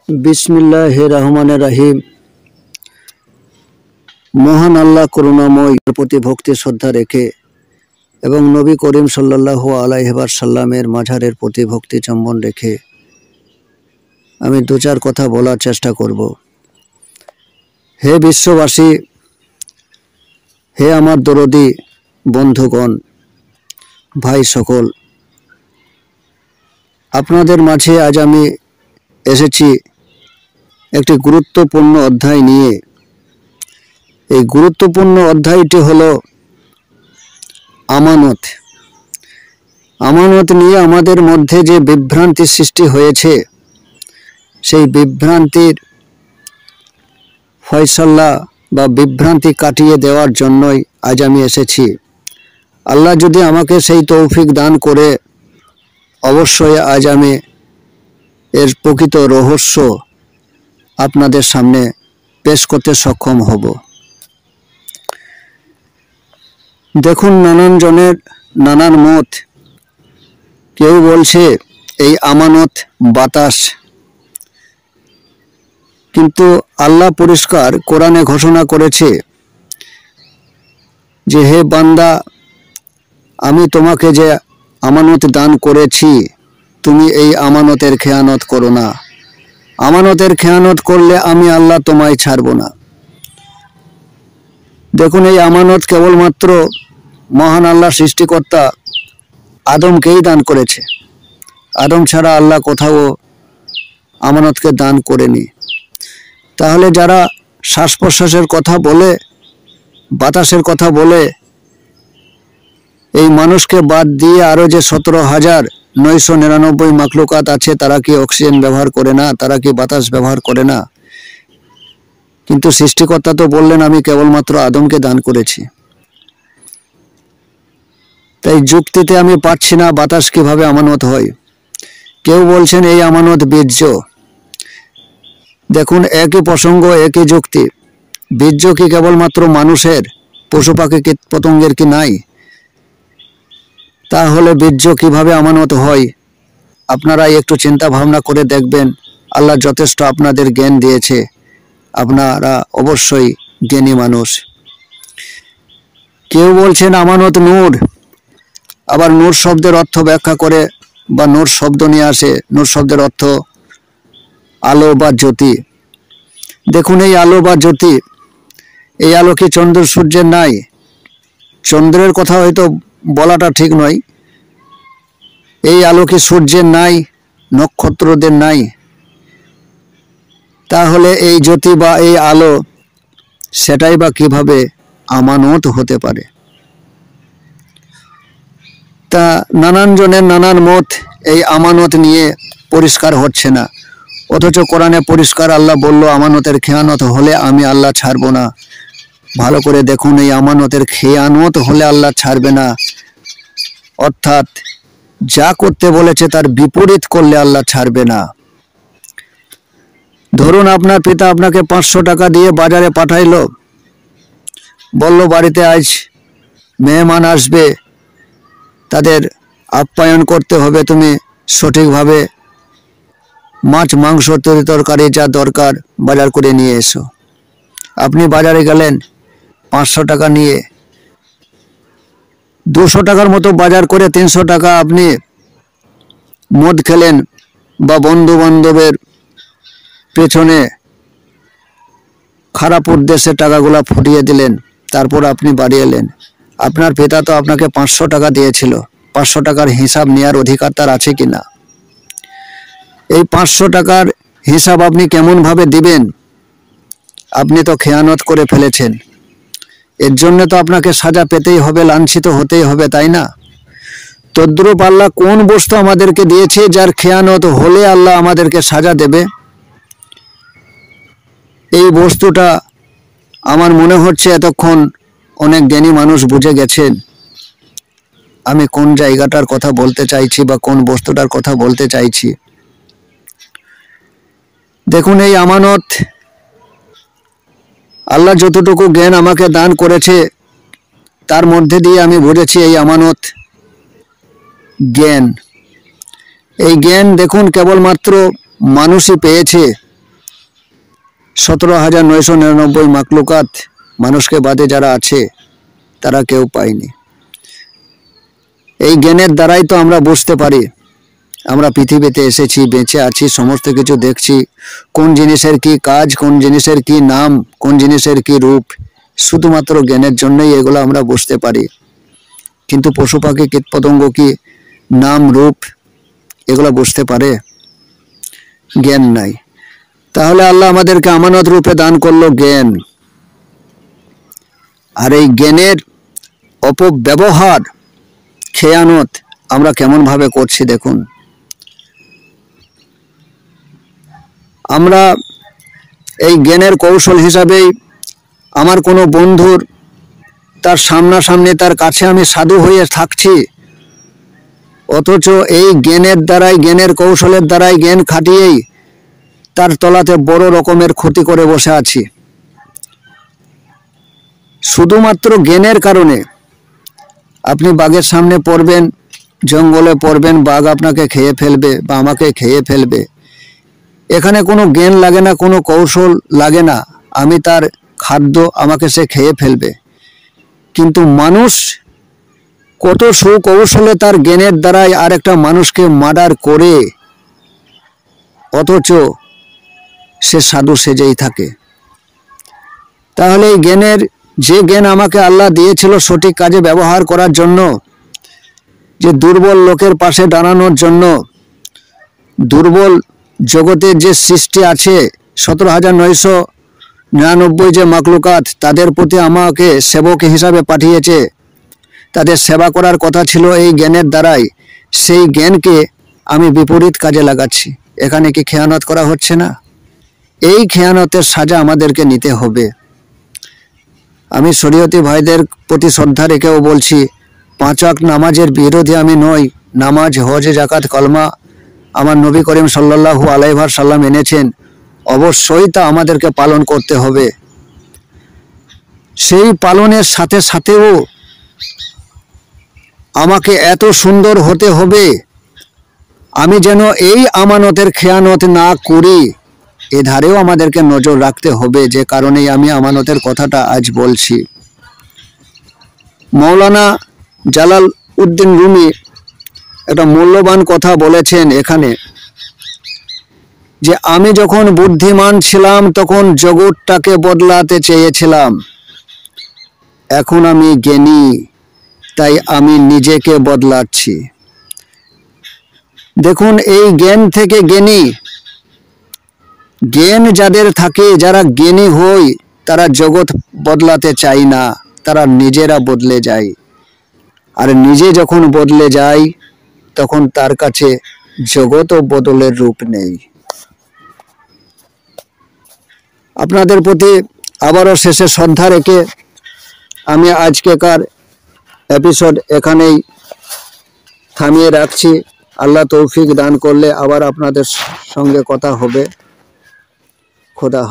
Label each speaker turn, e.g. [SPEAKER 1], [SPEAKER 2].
[SPEAKER 1] बिस्मिल्लाहिर रहमानिर रहीम। महान आल्लाह करुणामय प्रति भक्ति श्रद्धा रेखे एवं नबी करीम सल्लल्लाहु आलैहि वसल्लमेर माझारेर प्रति भक्ति चुम्बन रेखे आमी दो चार कथा बोलार चेष्टा करब। हे विश्ववासी, हे आमार दरदी बंधुगण, भाई सकल, आपनादेर माझे आज आमी एसेछि एकटी गुरुत्वपूर्ण अध्याय निये। এই গুরুত্বপূর্ণ অধ্যায়টি হলো আমানত। আমানত নিয়ে আমাদের মধ্যে যে বিভ্রান্তি সৃষ্টি হয়েছে সেই বিভ্রান্তির ফয়সালা বা বিভ্রান্তি কাটিয়ে দেওয়ার জন্যই আজ আমি এসেছি। আল্লাহ যদি আমাকে সেই তৌফিক দান করে অবশ্যই আজ আমি এর প্রকৃত রহস্য আপনাদের সামনে পেশ করতে সক্ষম হব। দেখুন, নানান জনের নানান মত। কেউ বলছে এই আমানত বাতাস, কিন্তু আল্লাহ পরিষ্কার কোরআনে ঘোষণা করেছে যে হে বান্দা, আমি তোমাকে যে আমানত দান করেছি তুমি এই আমানতের খেয়ানত করো না। আমানতের খেয়ানত করলে আমি আল্লাহ তোমায় ছাড়ব না। দেখুন, এই আমানত কেবলমাত্র মহান আল্লাহ সৃষ্টিকর্তা আদমকেই দান করেছে। আদম ছাড়া আল্লাহ কোথাও আমানতকে দান করেনি। তাহলে যারা শ্বাস প্রশ্বাসের কথা বলে, বাতাসের কথা বলে, এই মানুষকে বাদ দিয়ে আরও যে 17,999 মাখলুকাত আছে, তারা কি অক্সিজেন ব্যবহার করে না? তারা কি বাতাস ব্যবহার করে না? কিন্তু সৃষ্টিকর্তা তো বললেন আমি কেবলমাত্র আদমকে দান করেছি। তাই যুক্তিতে আমি পাচ্ছি না বাতাস কিভাবে আমানত হয়। কেউ বলছেন এই আমানত বীর্য। দেখুন, একই প্রসঙ্গ, একই যুক্তি। বীর্য কি কেবলমাত্র মানুষের, পশু পাখি কীট পতঙ্গের কি নাই? তাহলে বীর্য কিভাবে আমানত হয়? আপনারা একটু চিন্তা ভাবনা করে দেখবেন। আল্লাহ যথেষ্ট আপনাদের জ্ঞান দিয়েছে, আপনারা অবশ্যই জ্ঞানী মানুষ। কেউ বলছেন আমানত নূর, আবার নূর শব্দের অর্থ ব্যাখ্যা করে বা নূর শব্দ নিয়ে আসে। নূর শব্দের অর্থ আলো বা জ্যোতি। দেখুন, এই আলো বা জ্যোতি, এই আলো কি চন্দ্র সূর্যের নাই? চন্দ্রের কথা হয়তো বলাটা ঠিক নয়। এই আলো কি সূর্যের নাই, নক্ষত্রদের নাই? তাহলে এই জ্যোতি বা এই আলো, সেটাই বা কিভাবে আমানত হতে পারে? তা নানান জনের নানান মত এই আমানত নিয়ে পরিষ্কার হচ্ছে না। অথচ কোরআনে পরিষ্কার আল্লাহ বলল আমানতের খেয়ানত হলে আমি আল্লাহ ছাড়ব না। ভালো করে দেখুন, এই আমানতের খেয়ানত হলে আল্লাহ ছাড়বে না, অর্থাৎ যা করতে বলেছে তার বিপরীত করলে আল্লাহ ছাড়বে না। ধরুন, আপনার পিতা আপনাকে 500 টাকা দিয়ে বাজারে পাঠাইলো, বলল বাড়িতে আজ মেহমান আসবে, তাদের আপ্যায়ন করতে হবে, তুমি সঠিকভাবে মাছ মাংস তরকারি যা দরকার বাজার করে নিয়ে এসো। আপনি বাজারে গেলেন 500 টাকা নিয়ে, 200 টাকার মতো বাজার করে 300 টাকা আপনি মদ খেলেন বা বন্ধু বান্ধবের পেছনে খারাপ উদ্দেশ্যে টাকাগুলা ফুটিয়ে দিলেন। তারপর আপনি বাড়ি এলেন। আপনার পিতা তো আপনাকে 500 টাকা দিয়েছিল, 500 টাকার হিসাব নেওয়ার অধিকার তার আছে কি না? এই 500 টাকার হিসাব আপনি কেমনভাবে দিবেন? আপনি তো খেয়ানত করে ফেলেছেন। এর জন্য তো আপনাকে সাজা পেতেই হবে, লাঞ্ছিত হতেই হবে, তাই না? তদ্রূপ আল্লাহ কোন বস্তু আমাদেরকে দিয়েছে যার খেয়ানত হলে আল্লাহ আমাদেরকে সাজা দেবে? এই বস্তুটা আমার মনে হচ্ছে এতক্ষণ অনেক জ্ঞানী মানুষ বুঝে গেছেন আমি কোন জায়গাটার কথা বলতে চাইছি বা কোন বস্তুটার কথা বলতে চাইছি। দেখুন, এই আমানত আল্লাহ যতটুকু জ্ঞান আমাকে দান করেছে তার মধ্যে দিয়ে আমি বুঝেছি এই আমানত জ্ঞান। এই জ্ঞান দেখুন কেবলমাত্র মানুষই পেয়েছে, 17,999 মাকলুকাত মানুষকে বাদে যারা আছে তারা কেউ পায়নি। এই জ্ঞানের দ্বারাই তো আমরা বুঝতে পারি আমরা পৃথিবীতে এসেছি, বেঁচে আছি, সমস্ত কিছু দেখছি, কোন জিনিসের কি কাজ, কোন জিনিসের কি নাম, কোন জিনিসের কি রূপ। শুধুমাত্র জ্ঞানের জন্যই এগুলো আমরা বুঝতে পারি। কিন্তু পশু পাখি কীটপতঙ্গ কি নাম রূপ এগুলো বুঝতে পারে? জ্ঞান নাই। তাহলে আল্লাহ আমাদেরকে আমানত রূপে দান করলো জ্ঞান। আর এই জ্ঞানের অপব্যবহার, খেয়ানত আমরা কেমন ভাবে করছি দেখুন। আমরা এই জ্ঞানের কৌশল হিসাবেই আমার কোনো বন্ধুর তার সামনাসামনি তার কাছে আমি সাধু হয়ে থাকছি, অথচ এই জ্ঞানের দ্বারাই, জ্ঞানের কৌশলের দ্বারাই, জ্ঞান খাটিয়েই তার তলাতে বড় রকমের ক্ষতি করে বসে আছি। শুধুমাত্র জ্ঞানের কারণে আপনি বাঘের সামনে পড়বেন, জঙ্গলে পড়বেন, বাঘ আপনাকে খেয়ে ফেলবে বা আমাকে খেয়ে ফেলবে। এখানে কোনো জ্ঞান লাগে না, কোনো কৌশল লাগে না, আমি তার খাদ্য, আমাকে সে খেয়ে ফেলবে। কিন্তু মানুষ কত সুকৌশলে তার জ্ঞানের দ্বারাই আরেকটা মানুষকে মার্ডার করে, অথচ সে সাধু সেজেই থাকে। তাহলে এই জ্ঞানের, যে জ্ঞান আমাকে আল্লাহ দিয়েছিল সঠিক কাজে ব্যবহার করার জন্য, যে দুর্বল লোকের পাশে দাঁড়ানোর জন্য, দুর্বল জগতের যে সৃষ্টি আছে 17,999 যে মাকলুকাত, তাদের প্রতি আমাকে সেবক হিসাবে পাঠিয়েছে, তাদের সেবা করার কথা ছিল এই জ্ঞানের দ্বারাই। সেই জ্ঞানকে আমি বিপরীত কাজে লাগাচ্ছি। এখানে কি খেয়ানত করা হচ্ছে না? এই খেয়ানতের সাজা আমাদেরকে নিতে হবে। আমি শরীয়তি ভাইদের প্রতি শ্রদ্ধা রেখেও বলছি, 5 ওয়াক্ত নামাজের বিরোধী আমি নই। নামাজ, হজ, জাকাত, কলমা আমার নবী করিম সাল্লাল্লাহু আলাইহি ওয়াসাল্লাম এনেছেন, অবশ্যই তা আমাদেরকে পালন করতে হবে। সেই পালনের সাথে সাথেও আমাকে এত সুন্দর হতে হবে আমি যেন এই আমানতের খেয়ানত না করি, এ ধারেও আমাদেরকে নজর রাখতে হবে। যে কারণেই আমি আমানতের কথাটা আজ বলছি। মৌলানা জালাল উদ্দিন রুমি একটা মূল্যবান কথা বলেছেন এখানে, যে আমি যখন বুদ্ধিমান ছিলাম তখন জগৎটাকে বদলাতে চেয়েছিলাম, এখন আমি জ্ঞানী তাই আমি নিজেকে বদলাচ্ছি। দেখুন, এই জ্ঞান থেকে জ্ঞানী, জ্ঞান যাদের থাকে, যারা জ্ঞানী হয়, তারা জগৎ বদলাতে চায় না, তারা নিজেরা বদলে যায়। আর নিজে যখন বদলে যায় তখন তার কাছে জগৎও বদলের রূপ নেই। আপনাদের প্রতি আবারও শেষে শ্রদ্ধা রেখে আমি আজকেকার এপিসোড এখানেই থামিয়ে রাখছি। আল্লাহ তৌফিক দান করলে আবার আপনাদের সঙ্গে কথা হবে। খোদা।